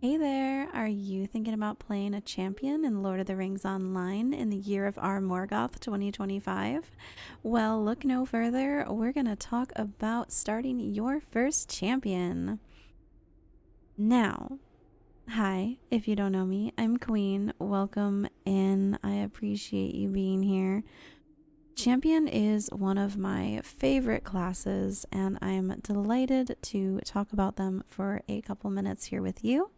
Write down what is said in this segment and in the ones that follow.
Hey there, are you thinking about playing a champion in Lord of the Rings Online in the year of our Morgoth 2025? Well, look no further. We're going to talk about starting your first champion. Now, hi, if you don't know me, I'm Queen. Welcome in. I appreciate you being here. Champion is one of my favorite classes, and I'm delighted to talk about them for a couple minutes here with you.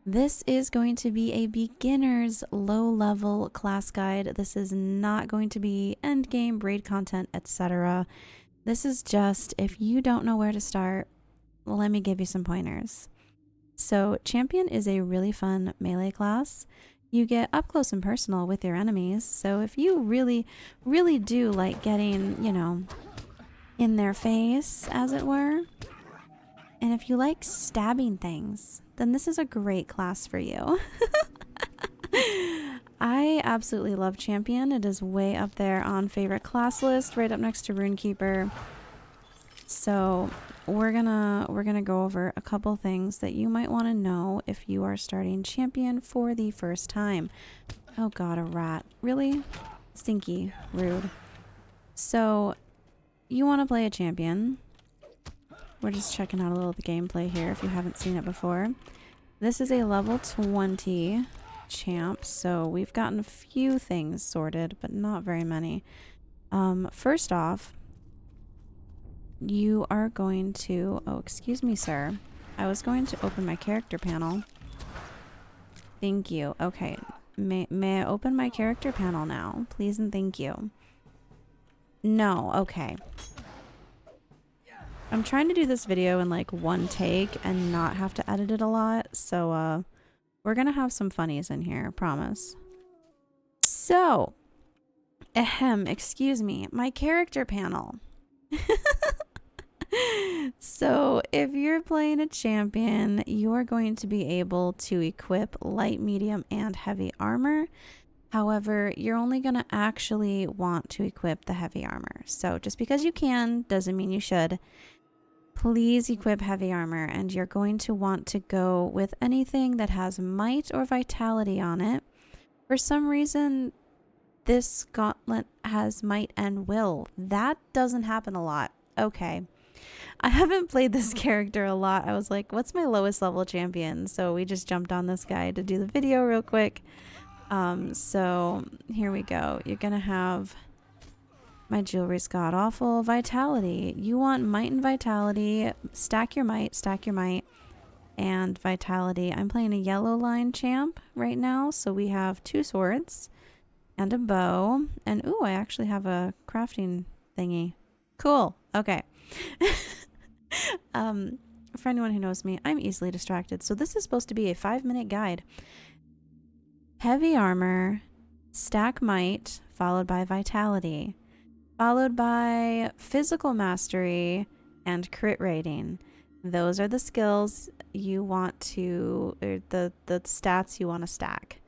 This is going to be a beginner's low-level class guide. This is not going to be endgame, raid content, etc. This is just, if you don't know where to start, let me give you some pointers. So, Champion is a really fun melee class. You get up close and personal with your enemies, so if you really, really do like getting, in their face, as it were, and if you like stabbing things, then this is a great class for you. I absolutely love Champion. It is way up there on favorite class list, right up next to Runekeeper. So we're gonna go over a couple things that you might want to know if you are starting Champion for the first time. Oh god, a rat. Really? Stinky. Rude. So you want to play a champion. We're just checking out a little of the gameplay here if you haven't seen it before. This is a level 20 champ, so we've gotten a few things sorted, but not very many. First off, you are going to... Oh, excuse me, sir. I was going to open my character panel. Thank you. Okay. May I open my character panel now? Please and thank you. No. Okay. I'm trying to do this video in like one take and not have to edit it a lot, so we're gonna have some funnies in here, promise. So, excuse me, my character panel. So, if you're playing a champion, you're going to be able to equip light, medium, and heavy armor. However, you're only going to actually want to equip the heavy armor. So, just because you can doesn't mean you should. Please equip heavy armor, and you're going to want to go with anything that has might or vitality on it. For some reason, this gauntlet has might and will. That doesn't happen a lot. Okay. I haven't played this character a lot. I was like, what's my lowest level champion? So we just jumped on this guy to do the video real quick. So here we go. You're going to have... My jewelry's god awful. Vitality. You want might and vitality. Stack your might, and vitality. I'm playing a yellow line champ right now, so we have 2 swords and a bow. And ooh, I actually have a crafting thingy. Cool. Okay. For anyone who knows me, I'm easily distracted. So this is supposed to be a 5-minute guide. Heavy armor, stack might, followed by vitality. Followed by physical mastery and crit rating. Those are the skills you want to, or the stats you want to stack.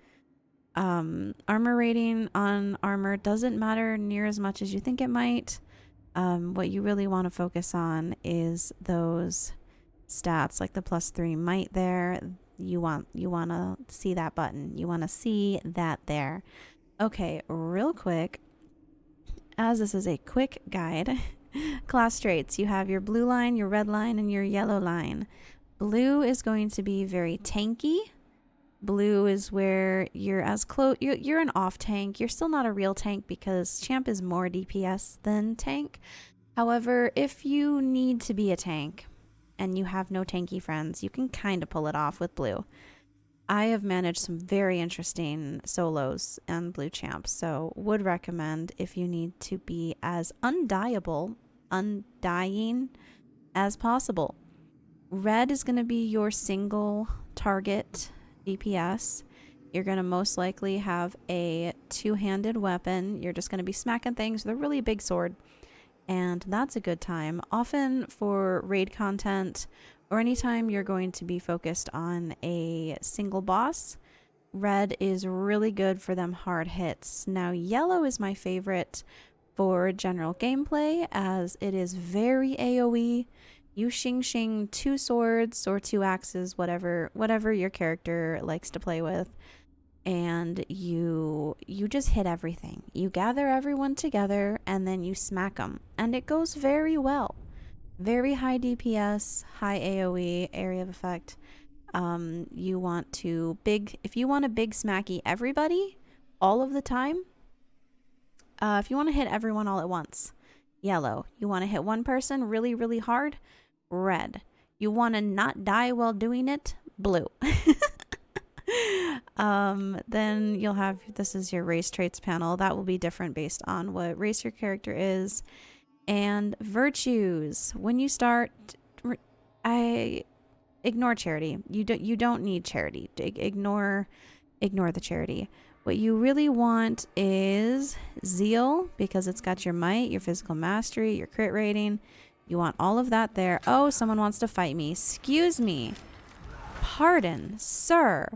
Armor rating on armor doesn't matter near as much as you think it might. What you really want to focus on is those stats, like the +3 might there. You want to see that button. You want to see that there. Okay, real quick. As this is a quick guide, class traits. You have your blue line, your red line, and your yellow line. Blue is going to be very tanky. Blue is where you're as close. You're an off tank. You're still not a real tank because champ is more DPS than tank. However, if you need to be a tank and you have no tanky friends, you can kind of pull it off with blue. I have managed some very interesting solos and blue champs, so would recommend if you need to be as undying as possible. Red is going to be your single target DPS. You're going to most likely have a 2-handed weapon. You're just going to be smacking things with a really big sword, and that's a good time. Often for raid content, or anytime you're going to be focused on a single boss, red is really good for them hard hits. Now, yellow is my favorite for general gameplay, as it is very AoE. You shing 2 swords or 2 axes, whatever your character likes to play with, and you just hit everything. You gather everyone together and then you smack them, and it goes very well. Very high DPS, high AoE, area of effect. You want to if you want a big smacky everybody all of the time, if you want to hit everyone all at once, yellow. You want to hit one person really, really hard, red. You want to not die while doing it, blue. Then you'll have, this is your race traits panel. That will be different based on what race your character is. And virtues. When you start, I ignore charity. You don't need charity. Ignore the charity. What you really want is zeal, because it's got your might, your physical mastery, your crit rating. You want all of that there. Oh, someone wants to fight me. Excuse me. Pardon, sir.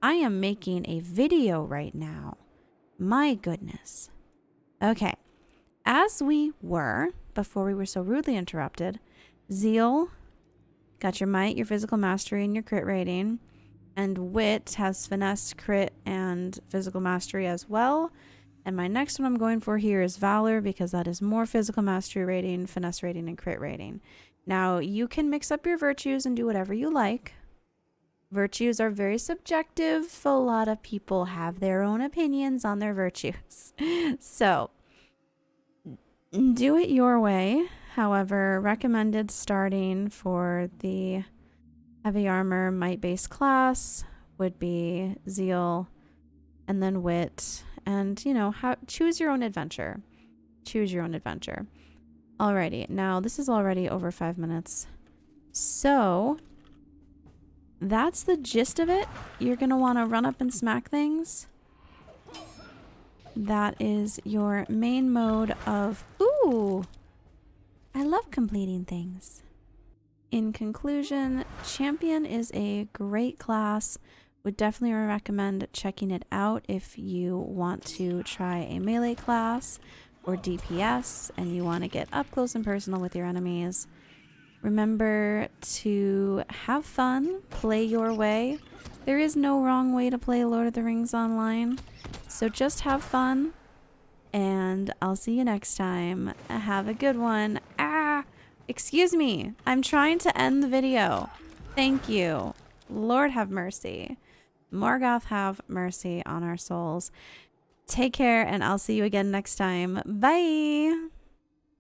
I am making a video right now. My goodness. Okay. As we were, before we were so rudely interrupted, zeal, got your might, your physical mastery, and your crit rating. And wit has finesse, crit, and physical mastery as well. And my next one I'm going for here is valor, because that is more physical mastery rating, finesse rating, and crit rating. Now, you can mix up your virtues and do whatever you like. Virtues are very subjective. A lot of people have their own opinions on their virtues. So, do it your way. However, recommended starting for the heavy armor might base class would be zeal and then wit, and choose your own adventure. Choose your own adventure. Alrighty, now this is already over 5 minutes. So that's the gist of it. You're gonna want to run up and smack things. That is your main mode of, ooh, I love completing things. In conclusion, champion is a great class. Would definitely recommend checking it out if you want to try a melee class or DPS and you want to get up close and personal with your enemies. Remember to have fun, play your way. There is no wrong way to play Lord of the Rings online, so just have fun, and I'll see you next time. Have a good one. Excuse me, I'm trying to end the video. Thank you. Lord have mercy. Morgoth have mercy on our souls. Take care, and I'll see you again next time. Bye!